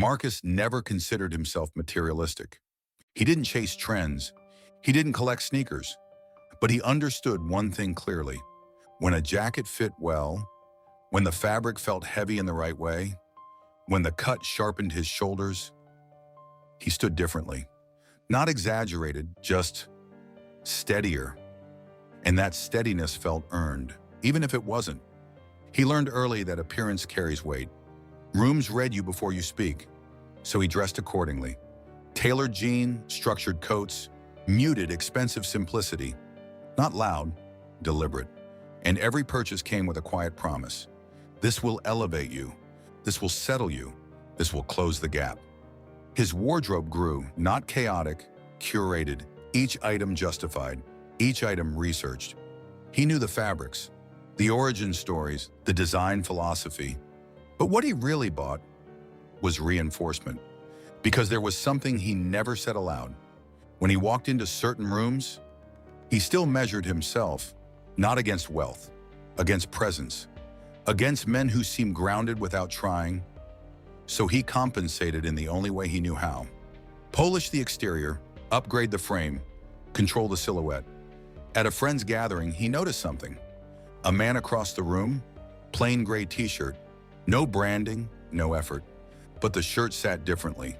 Marcus never considered himself materialistic. He didn't chase trends. He didn't collect sneakers. But he understood one thing clearly. When a jacket fit well, when the fabric felt heavy in the right way, when the cut sharpened his shoulders, he stood differently. Not exaggerated, just steadier. And that steadiness felt earned, even if it wasn't. He learned early that appearance carries weight. Rooms read you before you speak, so he dressed accordingly. Tailored jeans, structured coats, muted, expensive simplicity. Not loud, deliberate. And every purchase came with a quiet promise. This will elevate you. This will settle you. This will close the gap. His wardrobe grew, not chaotic, curated, each item justified, each item researched. He knew the fabrics, the origin stories, the design philosophy. But what he really bought was reinforcement, because there was something he never said aloud. When he walked into certain rooms, he still measured himself, not against wealth, against presence, against men who seemed grounded without trying. So he compensated in the only way he knew how. Polish the exterior, upgrade the frame, control the silhouette. At a friend's gathering, he noticed something. A man across the room, plain gray t-shirt, no branding, no effort. But the shirt sat differently,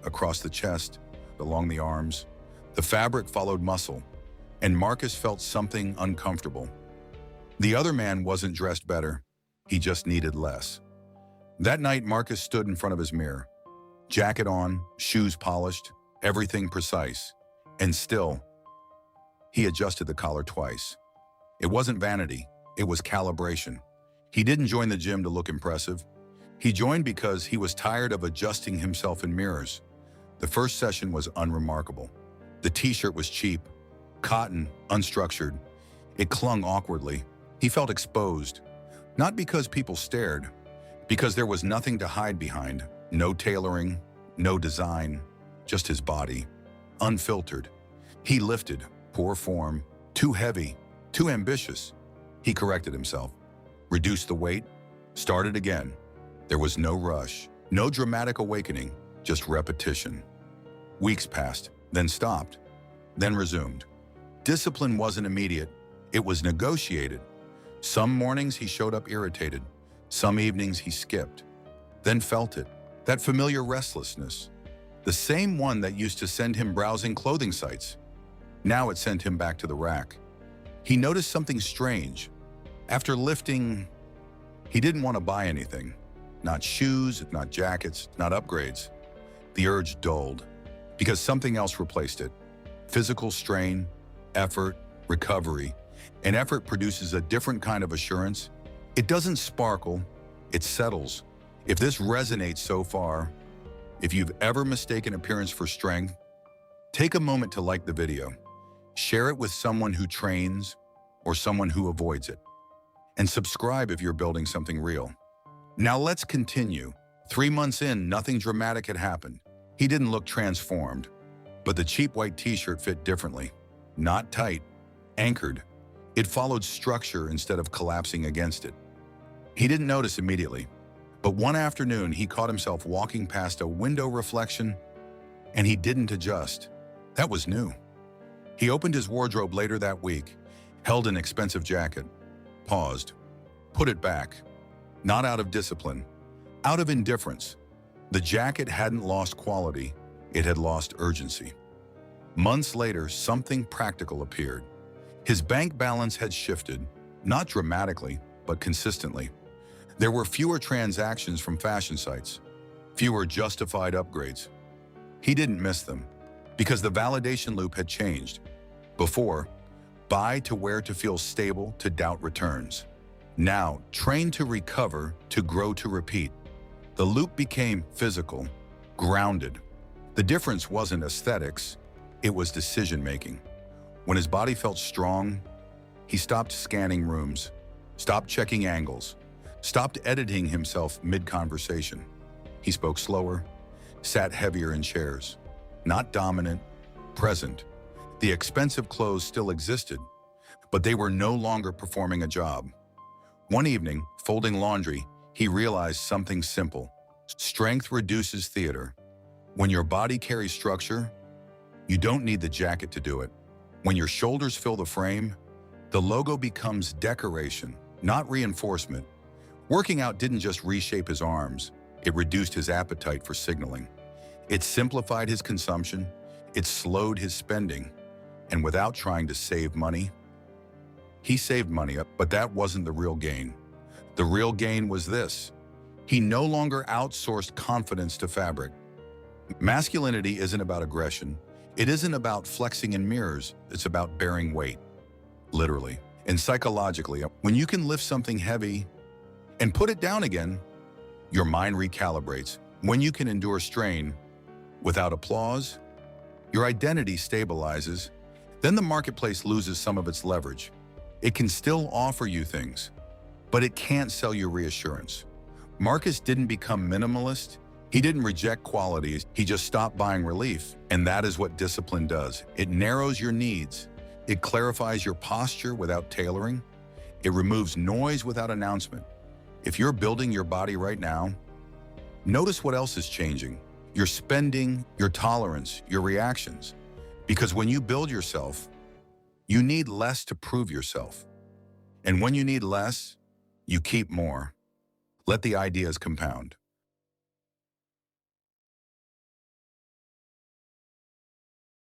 across the chest, along the arms. The fabric followed muscle, and Marcus felt something uncomfortable. The other man wasn't dressed better, he just needed less. That night, Marcus stood in front of his mirror. Jacket on, shoes polished, everything precise. And still, he adjusted the collar twice. It wasn't vanity, it was calibration. He didn't join the gym to look impressive. He joined because he was tired of adjusting himself in mirrors. The first session was unremarkable. The t-shirt was cheap, cotton, unstructured. It clung awkwardly. He felt exposed, not because people stared, because there was nothing to hide behind. No tailoring, no design, just his body, unfiltered. He lifted, poor form, too heavy, too ambitious. He corrected himself, reduced the weight, started again. There was no rush, no dramatic awakening, just repetition. Weeks passed, then stopped, then resumed. Discipline wasn't immediate, it was negotiated. Some mornings he showed up irritated. Some evenings he skipped, then felt it, that familiar restlessness, the same one that used to send him browsing clothing sites. Now it sent him back to the rack. He noticed something strange. After lifting, he didn't want to buy anything. Not shoes, not jackets, not upgrades. The urge dulled, because something else replaced it. Physical strain, effort, recovery. And effort produces a different kind of assurance. It doesn't sparkle, it settles. If this resonates so far, if you've ever mistaken appearance for strength, take a moment to like the video. Share it with someone who trains or someone who avoids it. And subscribe if you're building something real. Now let's continue. 3 months in, nothing dramatic had happened. He didn't look transformed, but the cheap white t-shirt fit differently. Not tight, anchored. It followed structure instead of collapsing against it. He didn't notice immediately, but one afternoon he caught himself walking past a window reflection, and he didn't adjust. That was new. He opened his wardrobe later that week, held an expensive jacket, paused, put it back, not out of discipline, out of indifference. The jacket hadn't lost quality, it had lost urgency. Months later, something practical appeared. His bank balance had shifted, not dramatically, but consistently. There were fewer transactions from fashion sites, fewer justified upgrades. He didn't miss them, because the validation loop had changed. Before, buy to wear to feel stable to doubt returns. Now, train to recover, to grow to repeat. The loop became physical, grounded. The difference wasn't aesthetics, it was decision-making. When his body felt strong, he stopped scanning rooms, stopped checking angles, stopped editing himself mid-conversation. He spoke slower, sat heavier in chairs. Not dominant, present. The expensive clothes still existed, but they were no longer performing a job. One evening, folding laundry, he realized something simple. Strength reduces theater. When your body carries structure, you don't need the jacket to do it. When your shoulders fill the frame, the logo becomes decoration, not reinforcement. Working out didn't just reshape his arms, it reduced his appetite for signaling. It simplified his consumption, it slowed his spending, and without trying to save money, he saved money, but that wasn't the real gain. The real gain was this. He no longer outsourced confidence to fabric. Masculinity isn't about aggression. It isn't about flexing in mirrors. It's about bearing weight, literally. And psychologically, when you can lift something heavy and put it down again, your mind recalibrates. When you can endure strain without applause, your identity stabilizes. Then the marketplace loses some of its leverage. It can still offer you things, but it can't sell you reassurance. Marcus didn't become minimalist. He didn't reject qualities. He just stopped buying relief. And that is what discipline does. It narrows your needs. It clarifies your posture without tailoring. It removes noise without announcement. If you're building your body right now, notice what else is changing. Your spending, your tolerance, your reactions. Because when you build yourself, you need less to prove yourself. And when you need less, you keep more. Let the ideas compound.